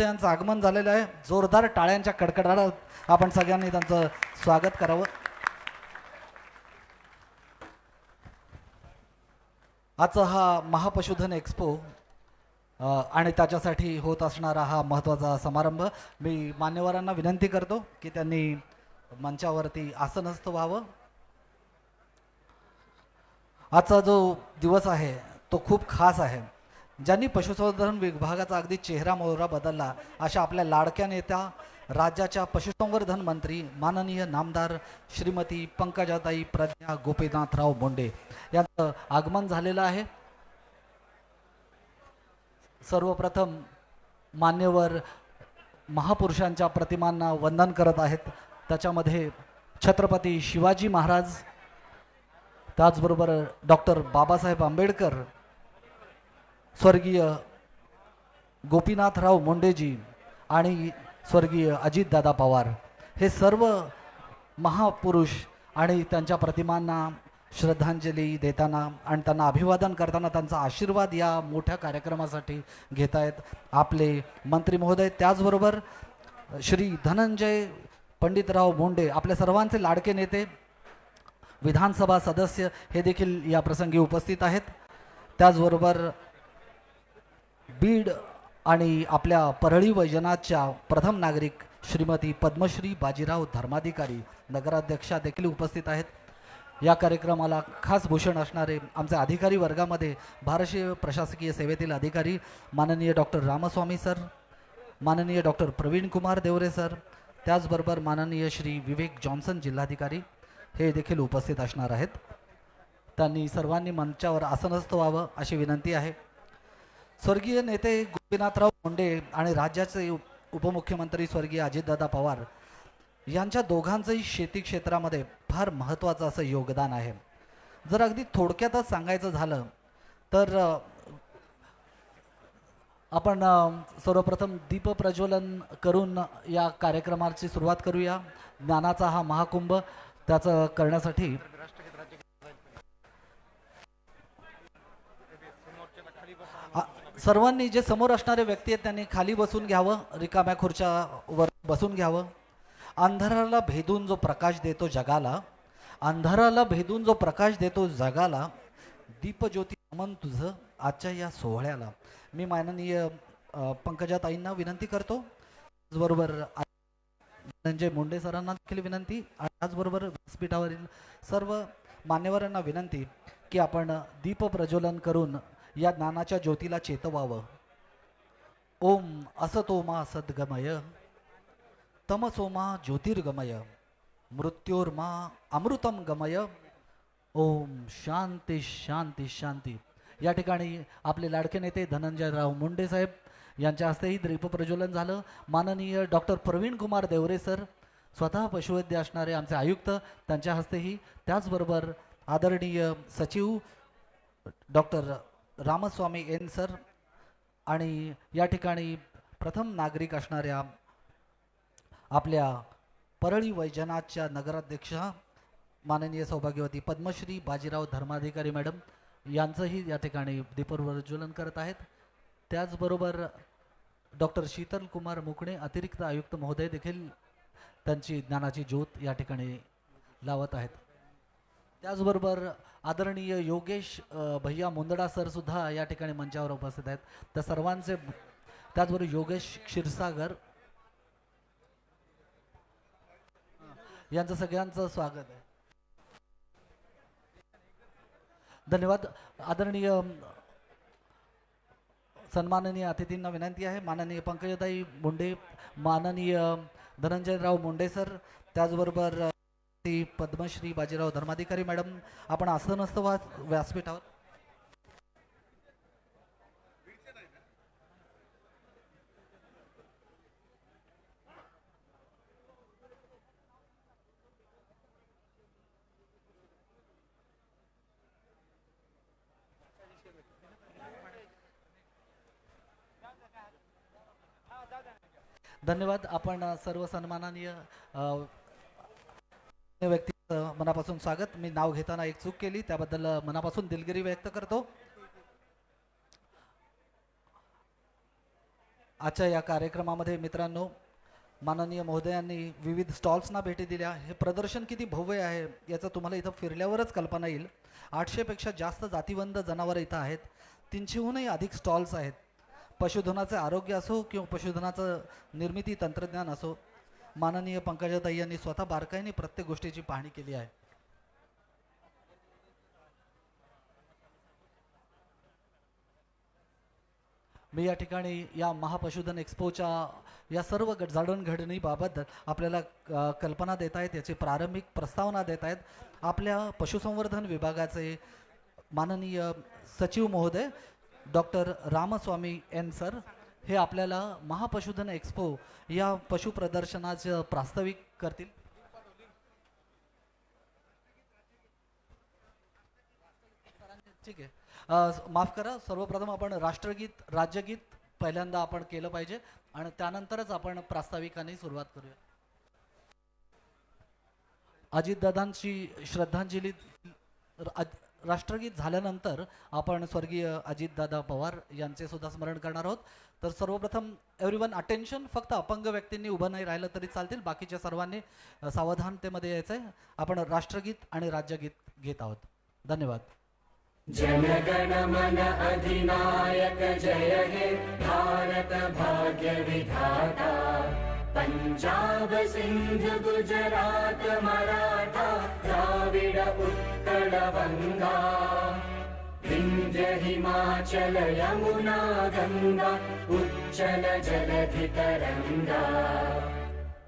यांचं आगमन झालेलं आहे. जोरदार टाळ्यांच्या कडकडाटात आपण सगळ्यांनी त्यांचं स्वागत करावं. आजचा हा महापशुधन एक्सपो आणि त्याच्यासाठी होत असणारा हा महत्त्वाचा समारंभ, मी मान्यवरांना विनंती करतो की त्यांनी मंचावरती आसनस्थ व्हावं. आजचा जो दिवस आहे तो खूप खास आहे. ज्यांनी पशुसंवर्धन विभागाचा अगदी चेहरा मोहरा बदलला अशा आपल्या लाडक्या नेत्या राज्याच्या पशुसंवर्धन मंत्री माननीय नामदार श्रीमती पंकजाताई प्रज्ञा गोपीनाथराव मुंडे यांचं आगमन झालेलं आहे. सर्वप्रथम मान्यवर महापुरुषांच्या प्रतिमांना वंदन करत आहेत. त्याच्यामध्ये छत्रपती शिवाजी महाराज, त्याचबरोबर डॉक्टर बाबासाहेब आंबेडकर, स्वर्गीय गोपीनाथराव मुंडेजी आणि स्वर्गीय अजितदादा पवार हे सर्व महापुरुष आणि त्यांच्या प्रतिमांना श्रद्धांजली देताना आणि त्यांना अभिवादन करताना त्यांचा आशीर्वाद या मोठ्या कार्यक्रमासाठी घेत आहेत आपले मंत्री महोदय. त्याचबरोबर श्री धनंजय पंडितराव मुंडे, आपल्या सर्वांचे लाडके नेते, विधानसभा सदस्य हे देखील या प्रसंगी उपस्थित आहेत. त्याचबरोबर बीड आणि आपल्या परळी वैजनाथच्या प्रथम नागरिक श्रीमती पद्मश्री बाजीराव धर्माधिकारी नगराध्यक्षा देखील उपस्थित आहेत. या कार्यक्रमाला खास भूषण असणारे आमचे अधिकारी वर्गामध्ये भारतीय प्रशासकीय सेवेतील अधिकारी माननीय डॉक्टर रामस्वामी सर, माननीय डॉक्टर प्रवीण कुमार देवरे सर, त्याचबरोबर माननीय श्री विवेक जॉन्सन जिल्हाधिकारी हे देखील उपस्थित असणार आहेत. त्यांनी सर्वांनी मंचावर आसनस्थ व्हावं अशी विनंती आहे. स्वर्गीय नेते गोपीनाथराव मुंडे आणि राज्याचे उपमुख्यमंत्री स्वर्गीय अजितदादा पवार यांच्या दोघांचंही शेती क्षेत्रामध्ये फार महत्त्वाचं असं योगदान आहे. जर अगदी थोडक्यातच सांगायचं झालं तर आपण सर्वप्रथम दीप प्रज्वलन करून या कार्यक्रमाची सुरुवात करूया. ज्ञानाचा हा महाकुंभ त्याचं करण्यासाठी सर्वांनी जे समोर असणारे व्यक्ती आहेत त्यांनी खाली बसून घ्यावं, रिकाम्या खुर्च्यावर बसून घ्यावं. अंधाराला भेदून जो प्रकाश देतो जगाला, अंधाराला भेदून जो प्रकाश देतो जगाला, दीपज्योती नमन तुझं आजच्या या सोहळ्याला. मी माननीय पंकजाताईंना विनंती करतो, त्याचबरोबर धनंजय मुंडे सरांना देखील विनंती आणि त्याचबरोबर व्यासपीठावरील सर्व मान्यवरांना विनंती की आपण दीप प्रज्वलन करून या ज्ञानाच्या ज्योतीला चेतवावं. ओम असतोमा सद्गमय तमसोमा ज्योतिर्गमय मृत्योर्मा अमृतम गमय ओम शांती शांती शांती. या ठिकाणी आपले लाडके नेते धनंजयराव मुंडे साहेब यांच्या हस्तेही दीप प्रज्वलन झालं. माननीय डॉक्टर प्रवीण कुमार देवरे सर, स्वतः पशुवैद्य असणारे आमचे आयुक्त, त्यांच्या हस्तेही, त्याचबरोबर आदरणीय सचिव डॉक्टर रामस्वामी एन सर आणि या ठिकाणी प्रथम नागरिक असणाऱ्या आपल्या परळी वैजनाथच्या नगराध्यक्षा माननीय सौभाग्यवती पद्मश्री बाजीराव धर्माधिकारी मॅडम यांचंही या ठिकाणी दीपप्रज्वलन करत आहेत. त्याचबरोबर डॉक्टर शीतल कुमार मुकणे अतिरिक्त आयुक्त महोदय देखील त्यांची ज्ञानाची ज्योत या ठिकाणी लावत आहेत. त्याचबरोबर आदरणीय योगेश भैया मुंदडा सर सुद्धा या ठिकाणी मंचावर उपस्थित आहेत. त्या सर्वांचे, त्याचबरोबर योगेश क्षीरसागर यांचं सगळ्यांचं स्वागत आहे. धन्यवाद. आदरणीय सन्माननीय अतिथींना विनंती आहे, माननीय पंकजाताई मुंडे, माननीय धनंजयराव मुंडे सर, त्याचबरोबर पद्मश्री बाजीराव धर्माधिकारी मॅडम, आपण आसनस्थ व्हा व्यासपीठावर. धन्यवाद. आपण सर्व सन्माननीय व्यक्ती मनापासून स्वागत. मी नाव घेताना एक चूक केली त्याबद्दल मनापासून दिलगिरी व्यक्त करतो. आजच्या या कार्यक्रमामध्ये मित्रांनो, माननीय महोदयांनी विविध स्टॉल्सना भेटी दिल्या. हे प्रदर्शन किती भव्य आहे याचं तुम्हाला इथं फिरल्यावरच कल्पना येईल. 800पेक्षा जास्त जातीवंत जनावरं इथं आहेत. 300हूनही अधिक स्टॉल्स आहेत. पशुधनाचे आरोग्य असो किंवा पशुधनाचं निर्मिती तंत्रज्ञान असो, माननीय पंकजाताई यांनी स्वतः बारकाईने प्रत्येक गोष्टीची पाहणी केली आहे. मी या ठिकाणी या महापशुधन एक्स्पोच्या या सर्व जडणघडणीबाबत आपल्याला कल्पना देत आहेत, याची प्रारंभिक प्रस्तावना देत आहेत आपल्या पशुसंवर्धन विभागाचे माननीय सचिव महोदय डॉक्टर रामस्वामी एन सर. हे आपल्याला महापशुधन एक्स्पो या पशु प्रदर्शनाचं प्रास्ताविक करतील. ठीक आहे. माफ करा, सर्वप्रथम आपण राष्ट्रगीत राज्यगीत पहिल्यांदा आपण केलं पाहिजे आणि त्यानंतरच आपण प्रास्ताविकाने सुरुवात करूया. अजितदादांची श्रद्धांजली राष्ट्रगीत झाल्यानंतर आपण स्वर्गीय अजितदादा पवार यांचे सुद्धा स्मरण करणार आहोत. तर सर्वप्रथम एव्हरीवन अटेन्शन, फक्त अपंग व्यक्तींनी उभं नाही राहिलं तरी चालतील, बाकीच्या सर्वांनी सावधानतेमध्ये यायचं आहे. आपण राष्ट्रगीत आणि राज्यगीत घेत आहोत. धन्यवाद. जनगण मन अधिनायक जय हे भारत भाग्य विधाता. पंजाब सिंध गुजरात मराठा द्राविड उत्कल गंगा. विंध्य हिमाचल यमुना गंगा उच्चल जलधि तरंगा.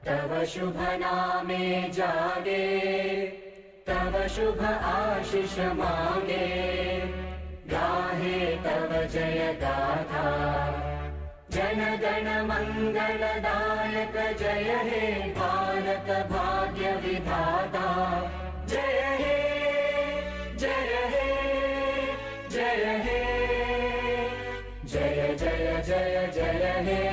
तव शुभ नामे जागे तव शुभ आशीष मांगे. गाहे तव जय गाथा. जन गण मंगलदायक जय हे भारत भाग्य विधाता. जय हे जय हे जय हे जय जय जय जय हे.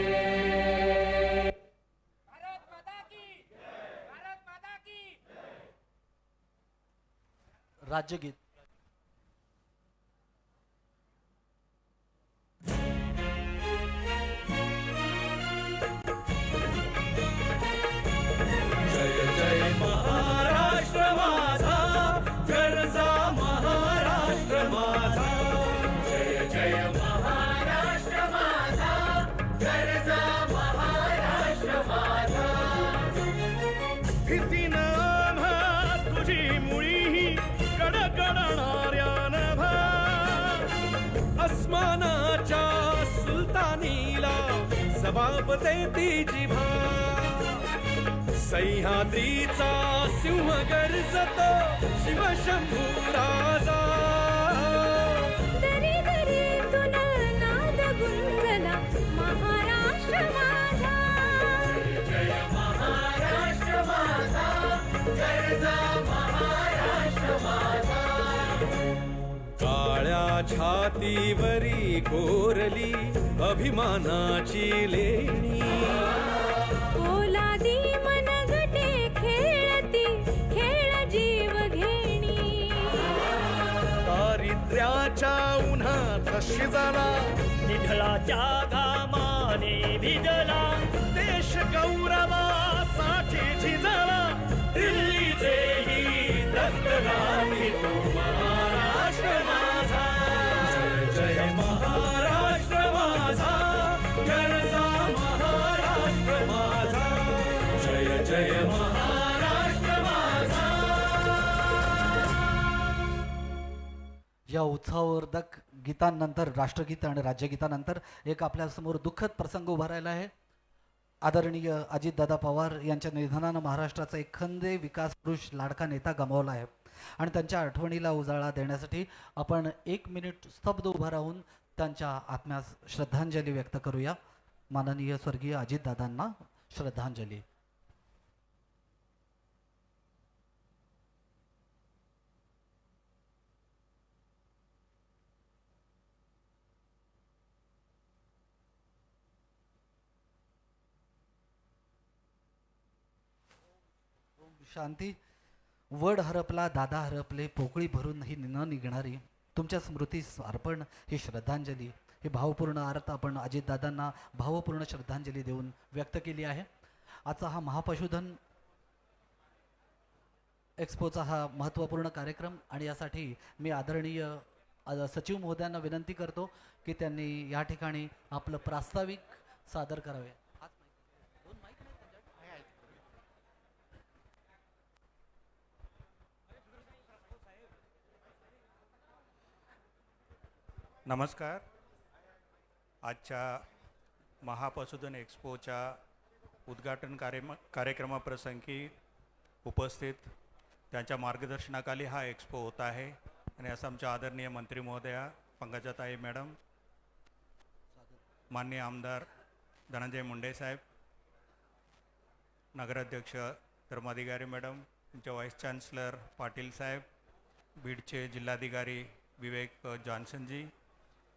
राज्यगीत. जय जय महाराष्ट्र माझा, गरजा महाराष्ट्र माझा. जय जय महाराष्ट्र माझा, गरजा महाराष्ट्र माझा. भीती नाभा तुझी मुळी कडकडणाऱ्या नभा. अस्मानाच्या सुलतानीला जबाब देती जिभा. सह्याद्रीचा सिंह गर्जतो शिवशंभू राजा. दरी दरीतून नाद गुंजला महाराष्ट्र माझा. जय महाराष्ट्र माझा, गरजा महाराष्ट्र माझा. काळ्या छातीवरी कोरली अभिमानाची लेणी. पोलादी मनगटे खेळती खेळ जीव घेणी. दारिद्र्याच्या उन्हात शिजला, निढळाच्या घामाने भिजला. देश गौरवासाठी झिजला. दिल्लीचेही दस्तगामी तो महाराष्ट्र माझा. जय जय महाराष्ट्र माझा, गरजा महाराष्ट्र माझा. जय जय महाराष्ट्र माझा. या उत्साहवर्धक गीतांनंतर, राष्ट्रगीत आणि राज्यगीतानंतर एक आपल्यासमोर दुःखद प्रसंग उभा राहिला आहे. आदरणीय अजितदादा पवार यांच्या निधनानं महाराष्ट्राचा एक खंदे विकास पुरुष लाडका नेता गमावला आहे आणि त्यांच्या आठवणीला उजाळा देण्यासाठी आपण 1 मिनिट स्तब्ध उभा राहून त्यांच्या आत्म्यास श्रद्धांजली व्यक्त करूया. माननीय स्वर्गीय अजितदादांना श्रद्धांजली. शांती. वड हरपला दादा हरपले, पोकळी भरून ही न निघणारी तुमच्या स्मृतीस अर्पण ही श्रद्धांजली. ही भावपूर्ण अर्थ आपण अजितदादांना भावपूर्ण श्रद्धांजली देऊन व्यक्त केली आहे. आजचा हा महापशुधन एक्स्पोचा हा महत्त्वपूर्ण कार्यक्रम आणि यासाठी मी आदरणीय सचिव महोदयांना विनंती करतो की त्यांनी या ठिकाणी आपलं प्रास्ताविक सादर करावे. नमस्कार. आजच्या महापशुधन एक्स्पोच्या उद्घाटन कार्यक्रमाप्रसंगी उपस्थित त्यांच्या मार्गदर्शनाखाली हा एक्स्पो होत आहे आणि असं आमच्या आदरणीय मंत्री महोदया पंकजाताई मॅडम, माननीय आमदार धनंजय मुंडे साहेब, नगराध्यक्ष धर्माधिकारी मॅडम, तुमचे व्हाईस चान्सलर पाटील साहेब, बीडचे जिल्हाधिकारी विवेक जॉन्सनजी,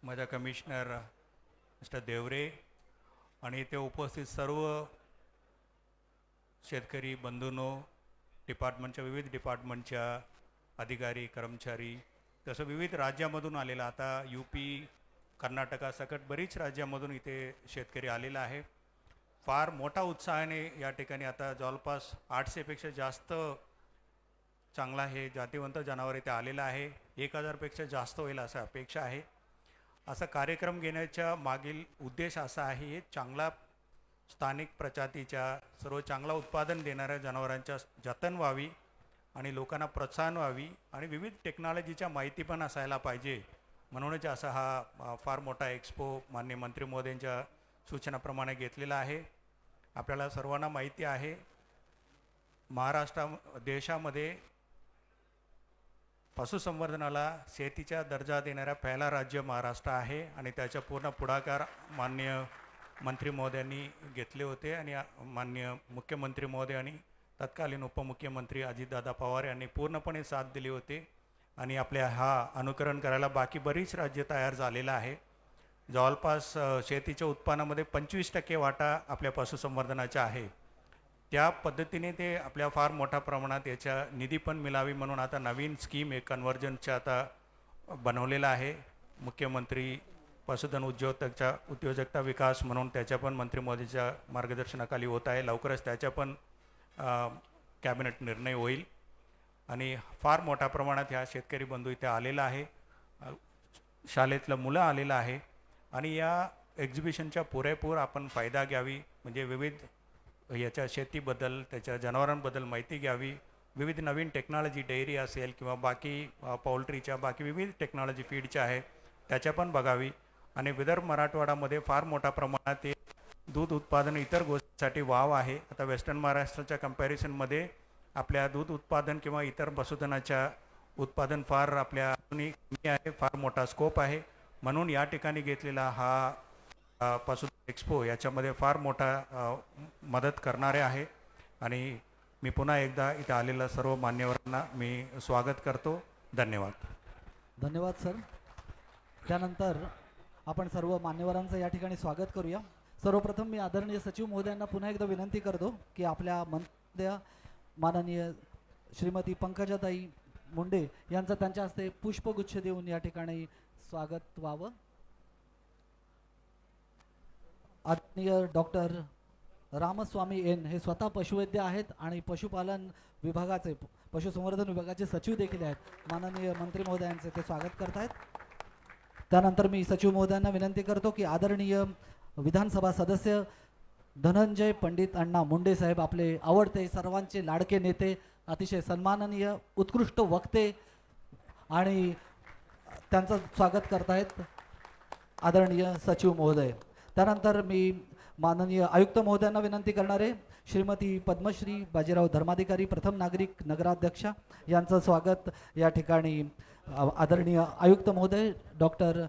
माझा कमिशनर मिस्टर देवरे आणि इथे उपस्थित सर्व शेतकरी बंधूंनो, डिपार्टमेंटच्या विविध डिपार्टमेंटच्या अधिकारी कर्मचारी, तसं विविध राज्यामधून आलेला, आता UP कर्नाटकासकट बरीच राज्यामधून इथे शेतकरी आलेला आहे. फार मोठा उत्साहाने या ठिकाणी आता जवळपास 800पेक्षा जास्त चांगला हे जातीवंत जनावर इथे आलेलं आहे. 1000पेक्षा जास्त होईल असं अपेक्षा आहे. असा कार्यक्रम घेण्याच्या मागील उद्देश असा आहे, हे चांगला स्थानिक प्रजातीच्या सर्व चांगला उत्पादन देणाऱ्या जनावरांच्या जतन व्हावी आणि लोकांना प्रोत्साहन व्हावी आणि विविध टेक्नॉलॉजीच्या माहिती पण असायला पाहिजे, म्हणूनच असा हा फार मोठा एक्स्पो माननीय मंत्री महोदयांच्या सूचनाप्रमाणे घेतलेला आहे. आपल्याला सर्वांना माहिती आहे, देशामध्ये पशुसंवर्धनाला शेतीचा दर्जा देणारा पहिला राज्य महाराष्ट्र आहे आणि त्याचा पूर्ण पुढाकार माननीय मंत्री महोदयांनी घेतले होते आणि माननीय मुख्यमंत्री महोदयांनी तत्कालीन उपमुख्यमंत्री अजितदादा पवार यांनी पूर्णपणे साथ दिली होती आणि आपल्या हा अनुकरण करायला बाकी बरीच राज्य तयार झालेलं आहे. जवळपास शेतीच्या उत्पन्नामध्ये 25% वाटा आपल्या पशुसंवर्धनाचा आहे. त्या पद्धतीने ते आपल्या फार मोठ्या प्रमाणात याच्या निधी पण मिळावी म्हणून आता नवीन स्कीम एक कन्व्हर्जनच्या आता बनवलेला आहे. मुख्यमंत्री पशुधन उद्योजकता विकास म्हणून त्याच्या पण मंत्री मोदीच्या मार्गदर्शनाखाली होत आहे. लवकरच त्याच्या पण कॅबिनेट निर्णय होईल आणि फार मोठ्या प्रमाणात ह्या शेतकरी बंधू इथे आलेला आहे. शाळेतलं मुलं आलेलं आहे आणि या एक्झिबिशनचा पुरेपूर आपण फायदा घ्यावी, म्हणजे विविध याच्या शेतीबद्दल त्याच्या जनावरांबद्दल माहिती घ्यावी, विविध नवीन टेक्नॉलॉजी डेअरी असेल किंवा बाकी पॉल्ट्रीच्या बाकी विविध टेक्नॉलॉजी फीडच्या आहे त्याच्या पण बघावी आणि विदर्भ मराठवाडामध्ये फार मोठ्या प्रमाणात ते दूध उत्पादन इतर गोष्टींसाठी वाव आहे. आता वेस्टर्न महाराष्ट्राच्या कंपॅरिझनमध्ये आपल्या दूध उत्पादन किंवा इतर पशुधनाच्या उत्पादन फार आपल्या कमी आहे, फार मोठा स्कोप आहे. म्हणून या ठिकाणी घेतलेला हा पशुधन एक्स्पो याच्यामध्ये फार मोठा मदत करणारे आहे आणि मी पुन्हा एकदा इथे आलेल्या सर्व मान्यवरांना मी स्वागत करतो. धन्यवाद. धन्यवाद सर. त्यानंतर आपण सर्व मान्यवरांचं या ठिकाणी स्वागत करूया. सर्वप्रथम मी आदरणीय सचिव महोदयांना पुन्हा एकदा विनंती करतो की आपल्या मंत्र्या माननीय श्रीमती पंकजाताई मुंडे यांचं त्यांच्या हस्ते पुष्पगुच्छ देऊन या ठिकाणी स्वागत व्हावं. आदरणीय डॉक्टर रामस्वामी एन हे स्वतः पशुवैद्य आहेत आणि पशुपालन विभागाचे पशुसंवर्धन विभागाचे सचिव देखील आहेत. माननीय मंत्री महोदयांचे ते स्वागत करत आहेत. त्यानंतर मी सचिव महोदयांना विनंती करतो की आदरणीय विधानसभा सदस्य धनंजय पंडित अण्णा मुंडे साहेब, आपले आवडते सर्वांचे लाडके नेते, अतिशय सन्माननीय उत्कृष्ट वक्ते आणि त्यांचं स्वागत करतायत आदरणीय सचिव महोदय. त्यानंतर मी माननीय आयुक्त महोदयांना विनंती करणार आहे, श्रीमती पद्मश्री बाजीराव धर्माधिकारी प्रथम नागरिक नगराध्यक्षा यांचं स्वागत या ठिकाणी आदरणीय आयुक्त महोदय डॉक्टर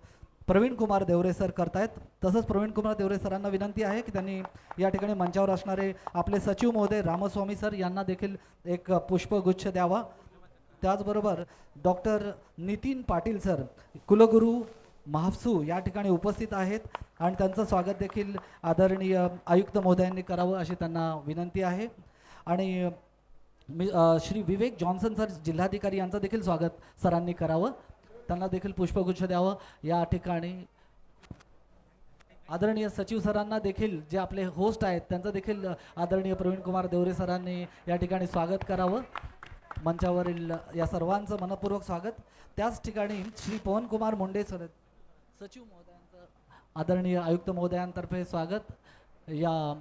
प्रवीण कुमार देवरे सर करतायत. तसंच प्रवीण कुमार देवरे सरांना विनंती आहे की त्यांनी या ठिकाणी मंचावर असणारे आपले सचिव महोदय रामस्वामी सर यांना देखील एक पुष्पगुच्छ द्यावा. त्याचबरोबर डॉक्टर नितीन पाटील सर कुलगुरू महाफसू या ठिकाणी उपस्थित आहेत आणि त्यांचं स्वागत देखील आदरणीय आयुक्त महोदयांनी करावं अशी त्यांना विनंती आहे. आणि श्री विवेक जॉन्सन सर जिल्हाधिकारी यांचं देखील स्वागत सरांनी करावं, त्यांना देखील पुष्पगुच्छ द्यावं. या ठिकाणी आदरणीय सचिव सरांना देखील, जे आपले होस्ट आहेत त्यांचं देखील आदरणीय प्रवीण कुमार देवरे सरांनी या ठिकाणी स्वागत करावं. मंचावरील या सर्वांचं मनपूर्वक स्वागत. त्याच ठिकाणी श्री पवन कुमार मुंडे सर सचिव महोदयांचं आदरणीय आयुक्त महोदयांतर्फे स्वागत. या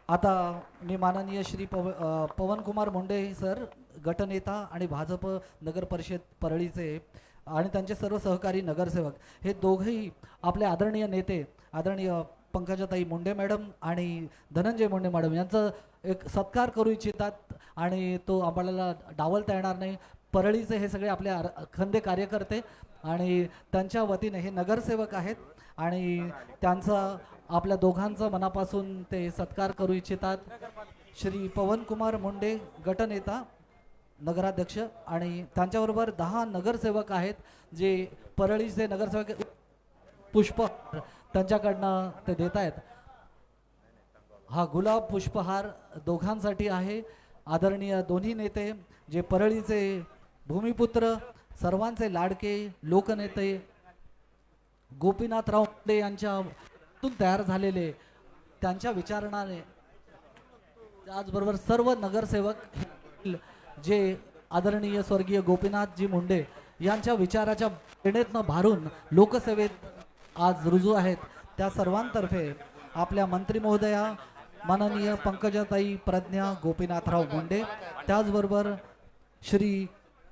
आता मी माननीय श्री पवन कुमार मुंडे सर, गटनेता आणि भाजप नगर परिषद परळीचे आणि त्यांचे सर्व सहकारी नगरसेवक, हे दोघेही आपले आदरणीय नेते आदरणीय पंकजाताई मुंडे मॅडम आणि धनंजय मुंडे मॅडम यांचं एक सत्कार करू इच्छितात आणि तो आपल्याला डावलता येणार नाही. परळीचे हे सगळे आपले खंदे कार्यकर्ते आणि त्यांच्या वतीने हे नगरसेवक आहेत आणि त्यांचा आपल्या दोघांचा मनापासून ते सत्कार करू इच्छितात. श्री पवन कुमार मुंडे गटनेता नगराध्यक्ष आणि त्यांच्याबरोबर 10 नगरसेवक आहेत जे परळीचे नगरसेवक पुष्प त्यांच्याकडनं ते देत आहेत. हा गुलाब पुष्पहार दोघांसाठी आहे. आदरणीय दोन्ही नेते जे परळीचे भूमिपुत्र, सर्वांचे लाडके लोकनेते गोपीनाथराव मुंडे यांच्यातून तयार झालेले, त्यांच्या विचारणाने त्याचबरोबर सर्व नगरसेवक जे आदरणीय स्वर्गीय गोपीनाथजी मुंडे यांच्या विचाराच्या प्रेरणेतनं भारून लोकसेवेत आज रुजू आहेत, त्या सर्वांतर्फे आपल्या मंत्री महोदया माननीय पंकजाताई प्रज्ञा गोपीनाथराव मुंडे, त्याचबरोबर श्री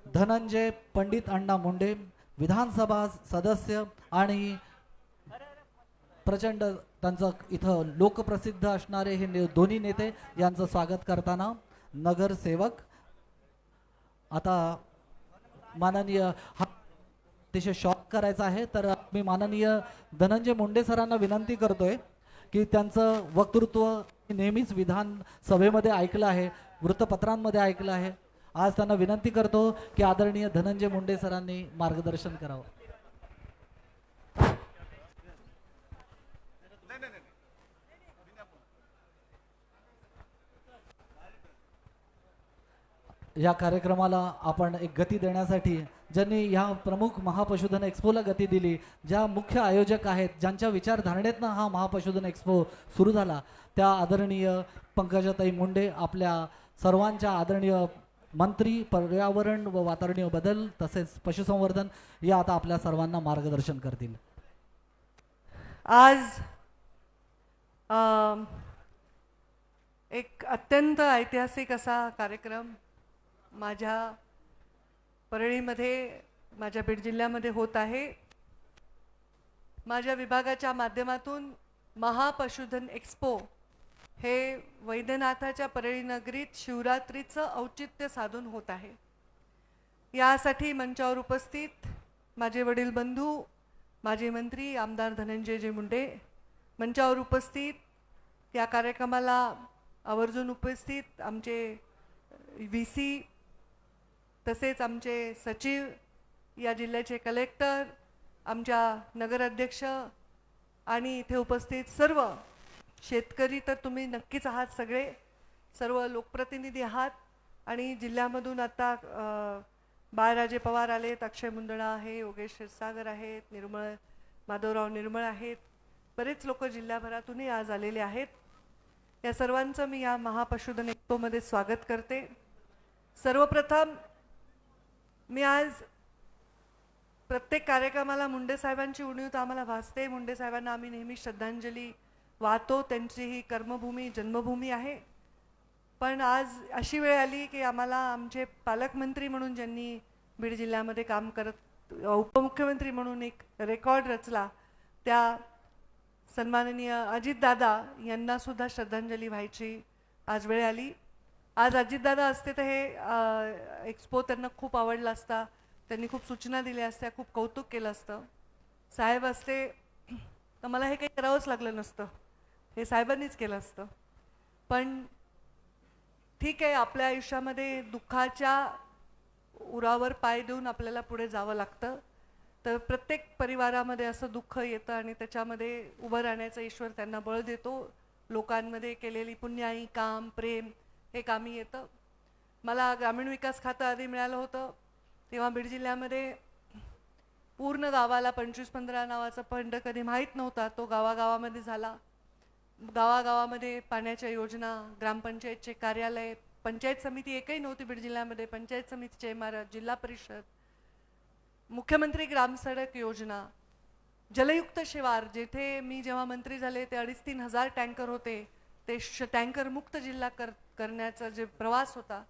धनंजय पंडित अण्णा मुंडे विधानसभा सदस्य आणि प्रचंड त्यांचं इथं लोकप्रसिद्ध असणारे हे दोन्ही नेते यांचं स्वागत करताना नगरसेवक. आता माननीय हा अतिशय शॉक करायचा आहे, तर मी माननीय धनंजय मुंडे सरांना विनंती करतोय की त्यांचं वक्तृत्व नेहमीच विधानसभेमध्ये ऐकलं आहे, वृत्तपत्रांमध्ये ऐकलं आहे. आज त्यांना विनंती करतो की आदरणीय धनंजय मुंडे सरांनी मार्गदर्शन करावं. या कार्यक्रमाला आपण एक गती देण्यासाठी, ज्यांनी ह्या प्रमुख महापशुधन एक्स्पोला गती दिली, ज्या मुख्य आयोजक आहेत, ज्यांच्या विचारधारणेतनं हा महापशुधन एक्स्पो सुरू झाला, त्या आदरणीय पंकजाताई मुंडे आपल्या सर्वांच्या आदरणीय मंत्री पर्यावरण व वातावरणीय बदल तसेच पशुसंवर्धन या आता आपल्या सर्वांना मार्गदर्शन करतील. आज एक अत्यंत ऐतिहासिक असा कार्यक्रम माझ्या परळीमध्ये, माझ्या बीड जिल्ह्यामध्ये होत आहे. माझ्या विभागाच्या माध्यमातून महापशुधन एक्स्पो हे वैद्यनाथाच्या परळी नगरीत शिवरात्रीचं औचित्य साधून होत आहे. यासाठी मंचावर उपस्थित माझे वडील बंधू, माजी मंत्री आमदार धनंजयजी मुंडे, मंचावर उपस्थित या कार्यक्रमाला आवर्जून उपस्थित आमचे VC, तसेच आमचे सचिव, या जिल्ह्याचे कलेक्टर, आमच्या नगराध्यक्ष आणि इथे उपस्थित सर्व शेतकरी, तर तुम्ही नक्कीच आहात, सगळे सर्व लोकप्रतिनिधी आहात. आणि जिल्ह्यामधून आता बाळराजे पवार आलेत, अक्षय मुंदडा आहे, योगेश क्षीरसागर आहेत, निर्मळ माधवराव निर्मळ आहेत, बरेच लोक जिल्ह्याभरातूनही आज आलेले आहेत. या सर्वांचं मी या महापशुधन एक्स्पोमध्ये स्वागत करते. सर्वप्रथम मी आज प्रत्येक कार्यक्रमाला मुंडे साहेबांची उणीव आम्हाला भासते. मुंडे साहेबांना आम्ही नेहमी श्रद्धांजली वाहतो, त्यांची ही कर्मभूमी जन्मभूमी आहे. पण आज अशी वेळ आली की आम्हाला आमचे पालकमंत्री म्हणून ज्यांनी बीड जिल्ह्यामध्ये काम करत, उपमुख्यमंत्री म्हणून एक रेकॉर्ड रचला, त्या सन्माननीय अजितदादा यांना सुद्धा श्रद्धांजली व्हायची आज वेळ आली. आज अजितदादा असते तर हे एक्स्पो त्यांना खूप आवडला असता, त्यांनी खूप सूचना दिल्या असत्या, खूप कौतुक केलं असतं. साहेब असते तर मला हे काही करावंच लागलं नसतं, हे साहेबांनीच केलं असतं. पण ठीक आहे, आपल्या आयुष्यामध्ये दुःखाच्या उरावर पाय देऊन आपल्याला पुढे जावं लागतं. तर प्रत्येक परिवारामध्ये असं दुःख येतं आणि त्याच्यामध्ये उभं राहण्याचं ईश्वर त्यांना बळ देतो. लोकांमध्ये केलेली पुण्याई, काम, प्रेम हे कामी येतं. मला ग्रामीण विकास खातं आधी मिळालं होतं, तेव्हा बीड जिल्ह्यामध्ये पूर्ण गावाला 25-15 नावाचा फंड कधी माहीत नव्हता, तो गावागावामध्ये झाला. गावागावामध्ये पाण्याच्या योजना, ग्रामपंचायतचे कार्यालय, पंचायत समिती एकही नव्हती बीड जिल्ह्यामध्ये, पंचायत समितीचे इमारत, जिल्हा परिषद, मुख्यमंत्री ग्रामसडक योजना, जलयुक्त शिवार, जेथे मी जेव्हा मंत्री झाले ते 2,500-3,000 हजार टँकर होते, ते टँकर मुक्त जिल्हा करण्याचा जे प्रवास होता,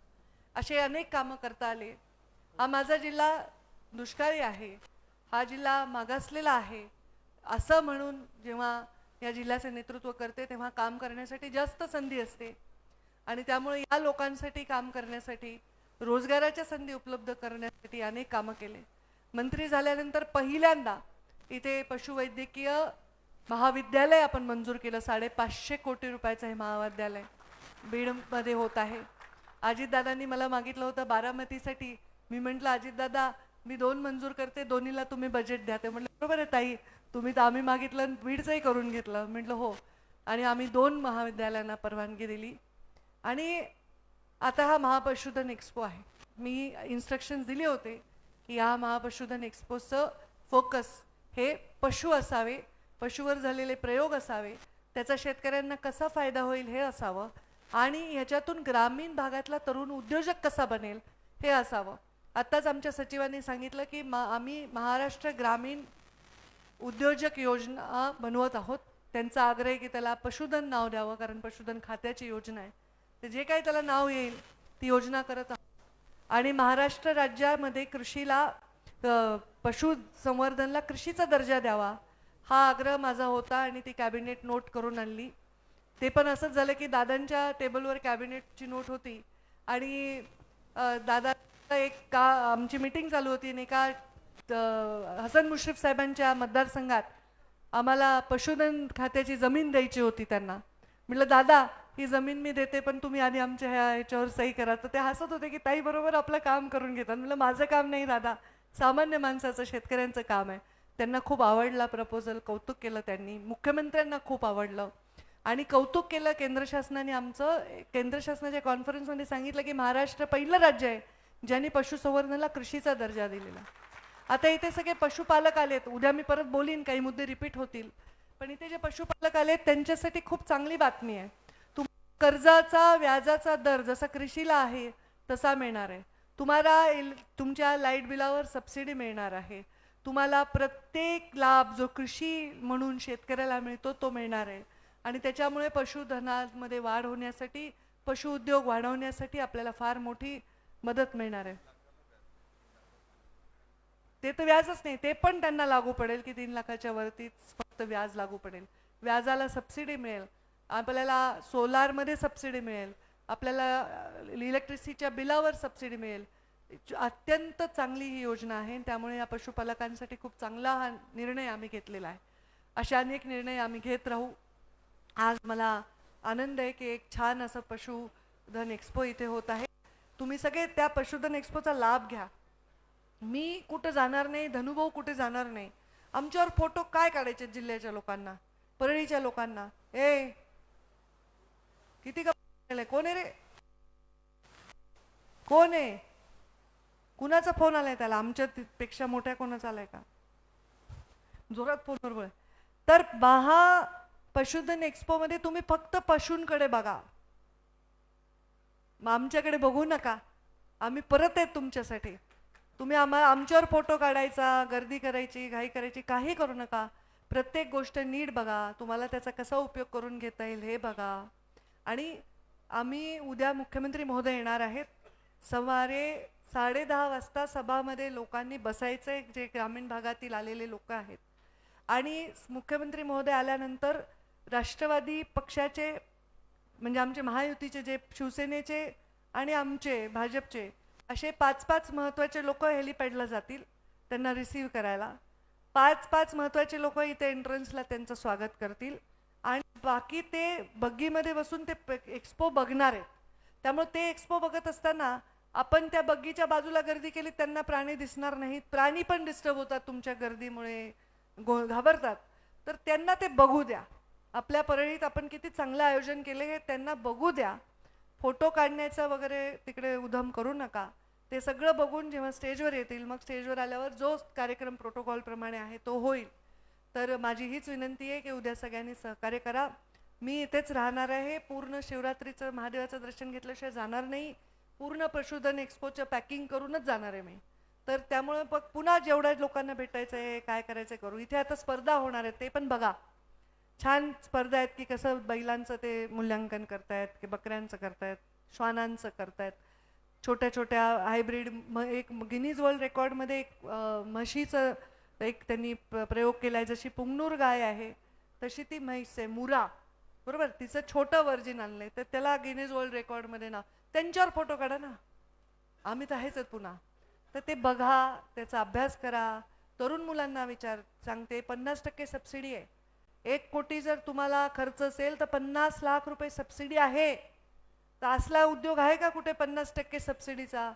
असे अनेक कामं करता आले. हा माझा जिल्हा दुष्काळी आहे, हा जिल्हा मागासलेला आहे असं म्हणून जेव्हा या जिल्ह्याचे नेतृत्व करते तेव्हा काम करण्यासाठी जास्त संधी असते. आणि त्यामुळे या लोकांसाठी काम करण्यासाठी, रोजगाराच्या संधी उपलब्ध करण्यासाठी अनेक कामं केले. मंत्री झाल्यानंतर पहिल्यांदा इथे पशुवैद्यकीय महाविद्यालय आपण मंजूर केलं. 550 कोटी रुपयाचं हे महाविद्यालय बीडमध्ये होत आहे. अजितदादांनी मला मागितलं होतं बारामतीसाठी. मी म्हटलं अजितदादा मी 2 मंजूर करते, दोन्हीला तुम्ही बजेट द्या. ते म्हटलं बरोबर आहे ताई, तुम्ही तर आम्ही मागितलं बीडचंही करून घेतलं. म्हटलं हो. आणि आम्ही 2 महाविद्यालयांना परवानगी दिली. आणि आता हा महापशुधन एक्स्पो आहे. मी इन्स्ट्रक्शन्स दिले होते की या महापशुधन एक्स्पोचं फोकस हे पशु असावे, पशुवर झालेले प्रयोग असावे, त्याचा शेतकऱ्यांना कसा फायदा होईल हे असावं, आणि ह्याच्यातून ग्रामीण भागातला तरुण उद्योजक कसा बनेल हे असावं. आत्ताच आमच्या सचिवांनी सांगितलं की आम्ही महाराष्ट्र ग्रामीण उद्योजक योजना बनवत आहोत. त्यांचा आग्रह आहे की त्याला पशुधन नाव द्यावं, कारण पशुधन खात्याची योजना आहे. ते जे काही त्याला नाव येईल ती योजना करत आहोत. आणि महाराष्ट्र राज्यामध्ये कृषीला, पशुसंवर्धनला कृषीचा दर्जा द्यावा हा आग्रह माझा होता, आणि ती कॅबिनेट नोट करून आणली. ते पण असंच झालं की दादांच्या टेबलवर कॅबिनेटची नोट होती, आणि दादा आमची मीटिंग चालू होती, आणि एका हसन मुश्रीफ साहेबांच्या मतदारसंघात आम्हाला पशुधन खात्याची जमीन द्यायची होती त्यांना. म्हटलं दादा ही जमीन मी देते, पण तुम्ही आधी आमच्या ह्याच्यावर सही करा. तर ते हसत होते की ताई बरोबर आपलं काम करून घेतात. म्हटलं माझं काम नाही दादा, सामान्य माणसाचं, शेतकऱ्यांचं काम आहे. त्यांना खूप आवडला प्रपोजल, कौतुक केलं त्यांनी, मुख्यमंत्र्यांना खूप आवडलं आणि कौतुक केलं केंद्र शासनाने आमचं. केंद्र शासनाच्या कॉन्फरन्समध्ये सांगितलं की महाराष्ट्र पहिलं राज्य आहे ज्यांनी पशुसंवर्धनाला कृषीचा दर्जा दिलेला. आता इथे सगळे पशुपालक आलेत, उद्या मी परत बोलीन, काही मुद्दे रिपीट होतील, पण इथे जे पशुपालक आलेत त्यांच्यासाठी खूप चांगली बातमी आहे. कर्जाचा व्याजाचा दर जसा कृषीला आहे तसा मिळणार आहे. तुम्हाला तुमच्या लाईट बिलावर सबसिडी मिळणार आहे. तुम्हाला प्रत्येक लाभ जो कृषी म्हणून शेतकऱ्याला मिळतो तो मिळणार आहे. आणि त्याच्यामुळे पशुधनामध्ये वाढ होण्यासाठी, पशुउद्योग वाढवण्यासाठी आपल्याला फार मोठी मदत मिळणार आहे. ते तर व्याजच नाही, ते पण त्यांना लागू पडेल की 3 लाखाच्या वरतीच फक्त व्याज लागू पडेल. व्याजाला सबसिडी मिळेल, आपल्याला सोलारमध्ये सबसिडी मिळेल, आपल्याला इलेक्ट्रिसिटीच्या बिलावर सबसिडी मिळेल. अत्यंत चांगली ही योजना आहे. त्यामुळे या पशुपालकांसाठी खूप चांगला हा निर्णय आम्ही घेतलेला आहे. अशा अनेक निर्णय आम्ही घेत राहू. आज मला आनंद आहे की एक छान असं पशुधन एक्स्पो इथे होत आहे. तुम्ही सगळे त्या पशुधन एक्स्पोचा लाभ घ्या. मी कुठं जाणार नाही, धनुभाऊ कुठे जाणार नाही. आमच्यावर फोटो काय काढायचे जिल्ह्याच्या लोकांना, परळीच्या लोकांना. ए किती का कोण आहे रे, कोण आहे, कुणाचा फोन आलाय त्याला, आमच्या पेक्षा मोठ्या कोणाचा आलाय का, जोरात फोनवर बोल. तर पशुधन एक्स्पो मध्ये तुम्ही फक्त पशूंकडे बघा, आमच्याकडे बघू नका. आम्ही परत आहेत तुमच्यासाठी. तुम्ही आमच्यावर फोटो काढायचा, गर्दी करायची, घाई करायची काही करू नका. प्रत्येक गोष्ट नीट बघा, तुम्हाला त्याचा कसा उपयोग करून घेता येईल हे बघा. आणि आम्ही उद्या मुख्यमंत्री महोदय येणार आहेत. सवारे 10:30 वाजता सभामध्ये लोकांनी बसायचं, जे ग्रामीण भागातील आलेले लोक आहेत. आणि मुख्यमंत्री महोदय आल्यानंतर राष्ट्रवादी पक्षाचे, म्हणजे आमचे महायुतीचे, जे शिवसेनेचे आणि आमचे भाजपचे, असे 5-5 महत्त्वाचे लोक हेलिपॅडला जातील त्यांना रिसीव्ह करायला. 5-5 महत्त्वाचे लोक इथे एंट्रन्सला त्यांचं स्वागत करतील. आणि बाकी ते बग्गीमध्ये बसून ते एक्स्पो बघणार आहेत. त्यामुळे ते एक्स्पो बघत असताना आपण त्या बग्गीच्या बाजूला गर्दी केली, त्यांना प्राणी दिसणार नाहीत. प्राणी पण डिस्टर्ब होतात तुमच्या गर्दीमुळे, घाबरतात. तर त्यांना ते बघू द्या. आपल्या परळीत आपण किती चांगलं आयोजन केले हे त्यांना बघू द्या. फोटो काढण्याचा वगैरे तिकडे उधम करू नका. ते सगळं बघून जेव्हा स्टेजवर येतील, मग स्टेजवर आल्यावर जो कार्यक्रम प्रोटोकॉलप्रमाणे आहे तो होईल. तर माझी हीच विनंती आहे की उद्या सगळ्यांनी सहकार्य करा. मी इथेच राहणार आहे. पूर्ण शिवरात्रीचं महादेवाचं दर्शन घेतल्याशिवाय जाणार नाही. पूर्ण पशुधन एक्सपोचं पॅकिंग करूनच जाणार आहे मी. तर त्यामुळे पुन्हा जेवढ्या लोकांना भेटायचं आहे, काय करायचं करू. इथे आता स्पर्धा होणार आहे, ते पण बघा. छान स्पर्धा आहेत की कसं बैलांचं ते मूल्यांकन करतायत, की बकऱ्यांचं करतायत, श्वानांचं करतायत, छोट्या छोट्या हायब्रिड. एक गिनीज वर्ल्ड रेकॉर्डमध्ये एक म्हशीचं एक त्यांनी प्रयोग केला आहे. जशी पुंगनूर गाय आहे तशी ती म्हैस आहे, मुरा, बरोबर. तिचं छोटं वर्जिन आणलंय, तर त्याला गिनीज वर्ल्ड रेकॉर्डमध्ये नाव. त्यांच्यावर फोटो काढा ना, आम्ही तर आहेच पुन्हा. तर ते बघा, त्याचा अभ्यास करा. तरुण मुलांना सांगते 50% सबसिडी आहे. 1 कोटी जर तुम्हाला खर्च असेल तर 50 लाख रुपये सबसिडी आहे. तर असला उद्योग आहे का कुठे 50% सबसिडीचा?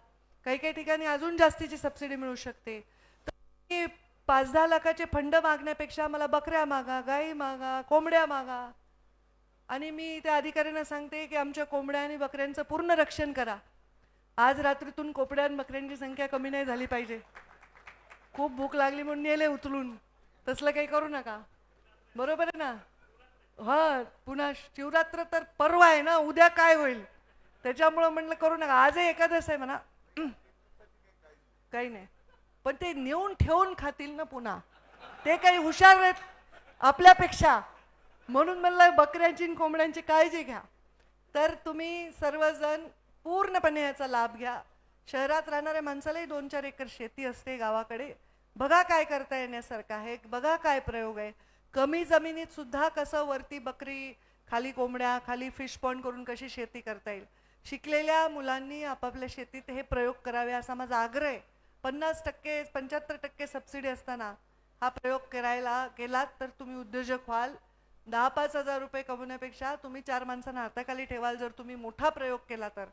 काही काही ठिकाणी अजून जास्तीची सबसिडी मिळू शकते. तर 5-10 लाखाचे फंड मागण्यापेक्षा मला बकऱ्या मागा, गाई मागा, कोंबड्या मागा. आणि मी त्या अधिकाऱ्यांना सांगते की आमच्या कोंबड्या आणि बकऱ्यांचं पूर्ण रक्षण करा. आज रात्रीतून कोंबड्या आणि बकऱ्यांची संख्या कमी नाही झाली पाहिजे. खूप भूक लागली म्हणून नेले उचलून, तसलं काही करू नका, बरोबर आहे ना. हां, पुन्हा शिवरात्र तर परवा आहे ना, उद्या काय होईल त्याच्यामुळं म्हणलं करू नका. आजही एकादश आहे म्हणा, काही नाही. पण ते नेऊन ठेवून खातील ना पुन्हा, ते काही हुशार आहेत आपल्यापेक्षा. म्हणून म्हणलं बकऱ्यांची आणि कोंबड्यांची काळजी घ्या. तर तुम्ही सर्वजण पूर्णपणे याचा लाभ घ्या. शहरात राहणाऱ्या माणसालाही 2-4 एकर शेती असते गावाकडे. बघा काय करता येण्यासारखं आहे, बघा काय प्रयोग आहे. कमी जमिनीत सुद्धा कसं वरती बकरी, खाली कोंबड्या, खाली फिश पॉन्ड करून कशी शेती करता येईल. शिकलेल्या मुलांनी आपापल्या शेतीत हे प्रयोग करावे असा माझा आग्रह आहे. 50% 75% सबसिडी असताना हा प्रयोग केलात तर तुम्ही उद्योजक व्हाल. 10-5 हजार रुपये कमवण्यापेक्षा तुम्ही 4 माणसांना हाताखाली ठेवाल जर तुम्ही मोठा प्रयोग केला तर.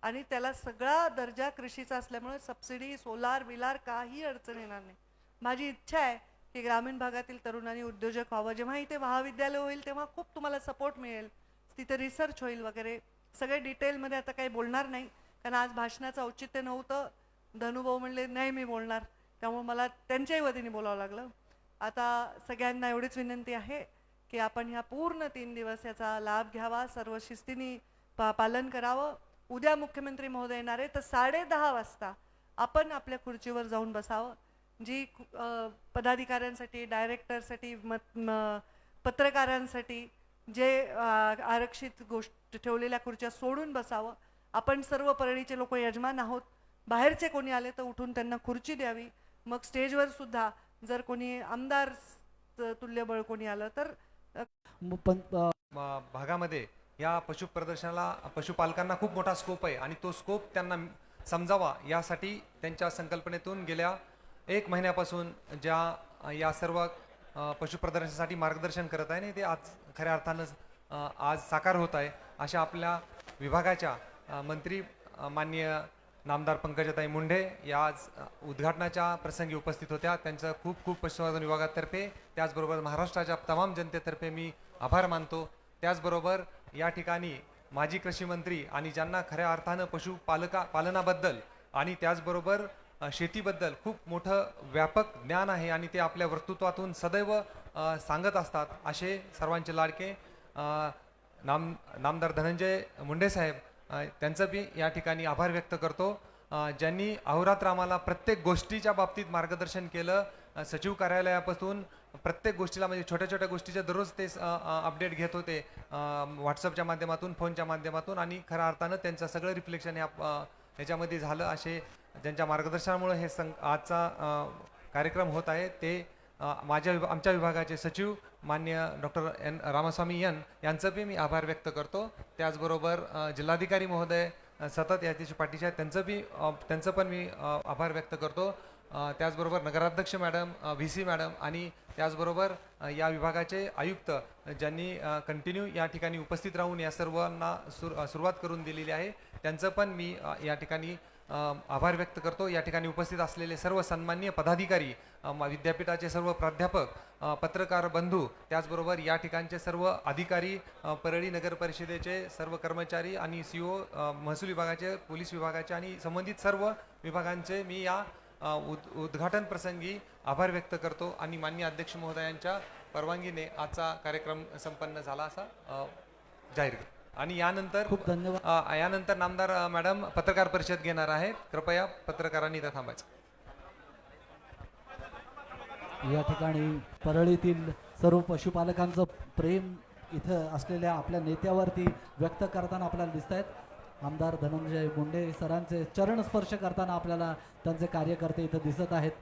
आणि त्याला सगळा दर्जा कृषीचा असल्यामुळे सबसिडी, सोलार विलार काही अडचण येणार नाही. माझी इच्छा आहे की ग्रामीण भागातील तरुणांनी उद्योजक व्हावं. जेव्हा इथे महाविद्यालय होईल तेव्हा खूप तुम्हाला सपोर्ट मिळेल, तिथे रिसर्च होईल वगैरे. सगळे डिटेलमध्ये आता काही बोलणार नाही, कारण आज भाषणाचं औचित्य नव्हतं. धनुभाऊ म्हणले नाही मी बोलणार, त्यामुळे मला त्यांच्याही वतीने बोलावं लागलं. आता सगळ्यांना एवढीच विनंती आहे की आपण ह्या पूर्ण 3 दिवस याचा लाभ घ्यावा, सर्व शिस्तीने पालन करावं. उद्या मुख्यमंत्री महोदय येणार आहे, तर 10:30 वाजता आपण आपल्या खुर्चीवर जाऊन बसावं. जी पदाधिकाऱ्यांसाठी, डायरेक्टरसाठी, पत्रकारांसाठी जे आरक्षित गोष्ट ठेवलेल्या खुर्च्या सोडून बसावं. आपण सर्व परळीचे लोक यजमान आहोत. बाहेरचे कोणी आले तर उठून त्यांना खुर्ची द्यावी. मग स्टेजवर सुद्धा जर कोणी आमदार तुल्यबळ कोणी आलं तर भागामध्ये या पशु प्रदर्शनाला पशुपालकांना खूप मोठा स्कोप आहे आणि तो स्कोप त्यांना समजावा यासाठी त्यांच्या संकल्पनेतून गेल्या 1 महिन्यापासून ज्या या सर्व पशु प्रदर्शनासाठी मार्गदर्शन करत आहे आणि ते आज खऱ्या अर्थानं आज साकार होत आहे. अशा आपल्या विभागाच्या मंत्री माननीय नामदार पंकजाताई मुंडे या आज उद्घाटनाच्या प्रसंगी उपस्थित होत्या. त्यांचं खूप खूप पशुसंवर्धन विभागातर्फे, त्याचबरोबर महाराष्ट्राच्या तमाम जनतेतर्फे मी आभार मानतो. त्याचबरोबर या ठिकाणी माजी कृषी मंत्री आणि ज्यांना खऱ्या अर्थानं पालनाबद्दल आणि त्याचबरोबर शेतीबद्दल खूप मोठं व्यापक ज्ञान आहे आणि ते आपल्या वक्तृत्वातून सदैव सांगत असतात, असे सर्वांचे लाडके नामदार धनंजय मुंडे साहेब, त्यांचं बी या ठिकाणी आभार व्यक्त करतो. ज्यांनी अहोरात्र आम्हाला प्रत्येक गोष्टीच्या बाबतीत मार्गदर्शन केलं. सचिव कार्यालयापासून प्रत्येक गोष्टीला, म्हणजे छोट्या छोट्या गोष्टीच्या दररोज ते अपडेट घेत होते व्हॉट्सअपच्या माध्यमातून, फोनच्या माध्यमातून, आणि खऱ्या अर्थानं त्यांचं सगळं रिफ्लेक्शन ह्याच्यामध्ये झालं. असे ज्यांच्या मार्गदर्शनामुळे हे आजचा कार्यक्रम होत आहे ते आमच्या विभागाचे सचिव माननीय डॉक्टर रामास्वामी यांचं बी मी आभार व्यक्त करतो. त्याचबरोबर जिल्हाधिकारी महोदय सतत याच्या पाठीशी आहेत, त्यांचं पण मी आभार व्यक्त करतो. त्याचबरोबर नगराध्यक्ष मॅडम, VC मॅडम आणि त्याचबरोबर या विभागाचे आयुक्त ज्यांनी कंटिन्यू या ठिकाणी उपस्थित राहून या सर्वांना सुरुवात करून दिलेली आहे, त्यांचं पण मी या ठिकाणी आभार व्यक्त करतो. या ठिकाणी उपस्थित असलेले सर्व सन्माननीय पदाधिकारी, विद्यापीठाचे सर्व प्राध्यापक, पत्रकार बंधू, त्याचबरोबर या ठिकाणचे सर्व अधिकारी, परळी नगर परिषदेचे सर्व कर्मचारी आणि CO, महसूल विभागाचे, पोलीस विभागाचे आणि संबंधित सर्व विभागांचे मी या उद्घाटन प्रसंगी आभार व्यक्त करतो आणि माननीय अध्यक्ष महोदयांच्या परवानगीने आजचा कार्यक्रम संपन्न झाला असा जाहीर करतो. आणि यानंतर खूप धन्यवाद. यानंतर नामदार मॅडम पत्रकार परिषद घेणार आहेत. कृपया पत्रकारांनी इथं थांबायचं. या ठिकाणी परळीतील सर्व पशुपालकांचं प्रेम इथं असलेल्या आपल्या नेत्यावरती व्यक्त करताना आपल्याला दिसत आहेत. आमदार धनंजय मुंडे सरांचे चरण स्पर्श करताना आपल्याला त्यांचे कार्यकर्ते इथं दिसत आहेत.